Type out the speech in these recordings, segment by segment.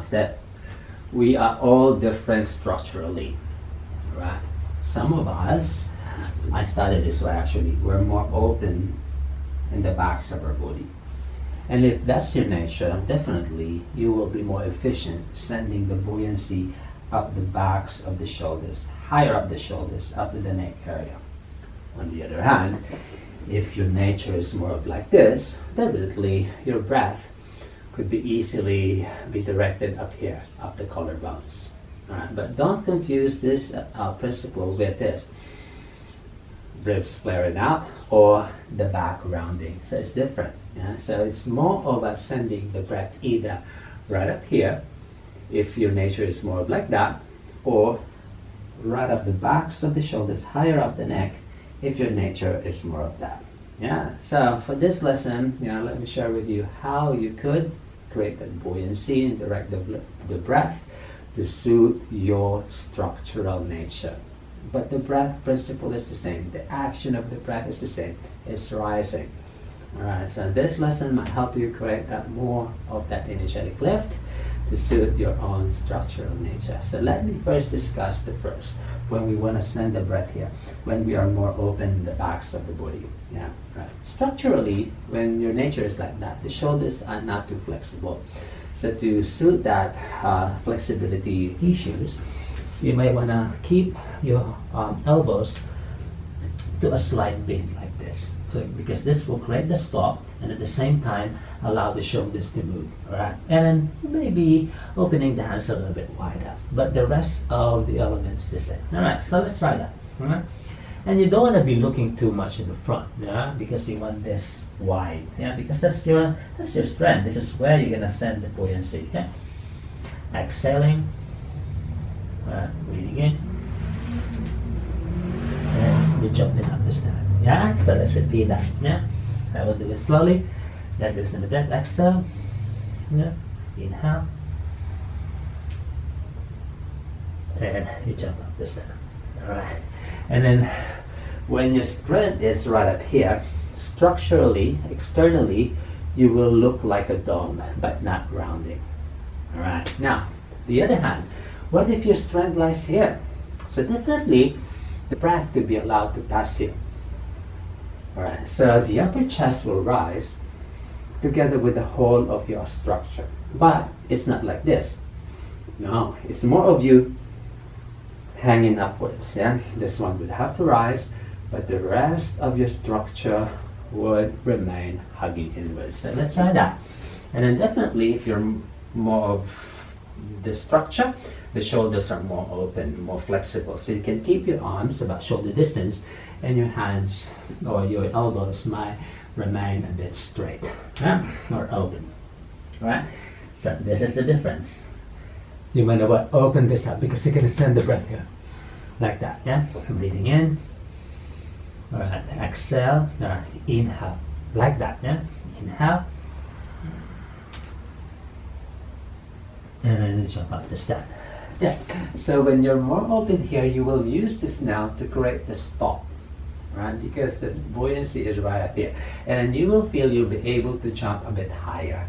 almost it. We are all different structurally, right? Some of us, I started this way actually, we're more open in the backs of our body. And if that's your nature, definitely you will be more efficient sending the buoyancy up the backs of the shoulders, higher up the shoulders, up to the neck area. On the other hand, if your nature is more of like this, definitely your breath could be easily be directed up here, up the collarbones. Alright, but don't confuse this principle with this. Ribs flaring out or the back rounding. So it's different. Yeah? So it's more about sending the breath either right up here, if your nature is more like that, or right up the backs of the shoulders, higher up the neck, if your nature is more of that. Yeah. So for this lesson, let me share with you how you could create that buoyancy and direct the breath to suit your structural nature. But the breath principle is the same. The action of the breath is the same. It's rising. Alright, so this lesson might help you create that more of that energetic lift to suit your own structural nature. So let me first discuss the first, when we want to send the breath here, when we are more open in the backs of the body. Yeah, right. Structurally, when your nature is like that, the shoulders are not too flexible. So to suit that flexibility issues, you may want to keep your elbows to a slight bend like this. So because this will create the stop and at the same time allow the shoulders to move. Alright. And then maybe opening the hands a little bit wider. But the rest of the elements the same. Alright, so let's try that. Alright. And you don't want to be looking too much in the front, yeah, because you want this wide. Yeah, because that's your strength. This is where you're gonna send the buoyancy. Yeah. Exhaling. Breathing in. And you're jumping up the stand. Yeah, so let's repeat that. Yeah, I will do it slowly. That goes in the breath. Exhale. Yeah, inhale. And you jump up the stand. Alright. And then when your strength is right up here, structurally, externally, you will look like a dome, but not rounding. Alright. Now, the other hand, what if your strength lies here? So definitely, the breath could be allowed to pass here. Alright, so the upper chest will rise together with the whole of your structure. But it's not like this. No, it's more of you hanging upwards. Yeah, this one would have to rise, but the rest of your structure would remain hugging inwards. So let's try that. And then definitely, if you're more of the structure, the shoulders are more open, more flexible. So you can keep your arms about shoulder distance and your hands or your elbows might remain a bit straight, or open. Right? So this is the difference. You might want to open this up because you're going to send the breath here. Like that, yeah? Breathing in. Alright, exhale. Alright, inhale. Like that, yeah? Inhale. And then you jump up the stand. Yeah. So when you're more open here, you will use this now to create the stop. Right? Because the buoyancy is right up here. And then you will feel you'll be able to jump a bit higher.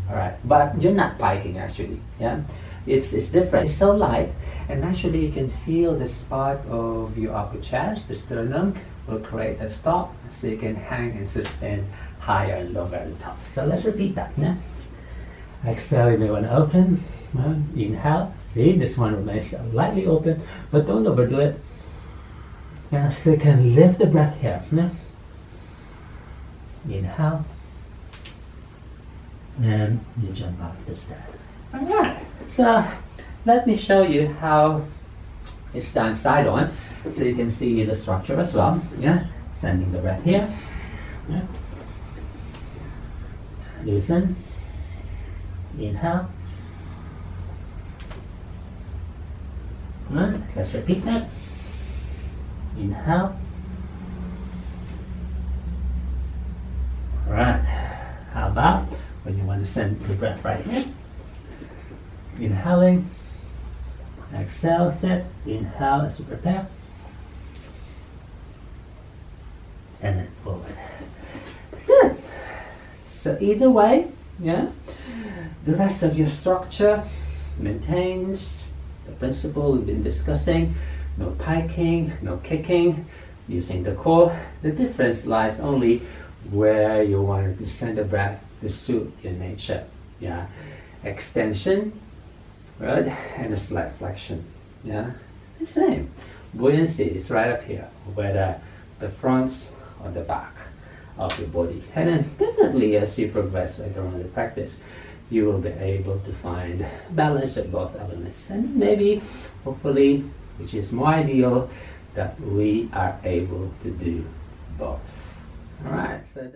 Alright. But you're not piking actually. Yeah? It's different. It's so light, and actually you can feel the spot of your upper chest, the sternum will create a stop, so you can hang and suspend higher and lower at the top. So let's repeat that. Yeah? Exhale, you may want to open. Inhale. See, this one remains slightly open, but don't overdo it. Yeah, so you can lift the breath here. Yeah? Inhale. And you jump off the stand. Alright, so let me show you how it's done side on, so you can see the structure as well. Yeah, sending the breath here. Yeah. Loosen. Inhale. Alright, let's repeat that. Inhale. Alright, how about when you want to send the breath right here? Inhaling, exhale, set, inhale as you prepare, and then forward. Good. So either way, yeah, the rest of your structure maintains the principle we've been discussing. No piking, no kicking, using the core. The difference lies only where you want to send the breath to suit your nature. Yeah, extension, right, and a slight flexion. Yeah, the same. Buoyancy is right up here, whether the front or the back of your body. And then definitely as you progress later on in the practice, you will be able to find balance of both elements. And maybe, hopefully, which is more ideal, that we are able to do both. Alright, so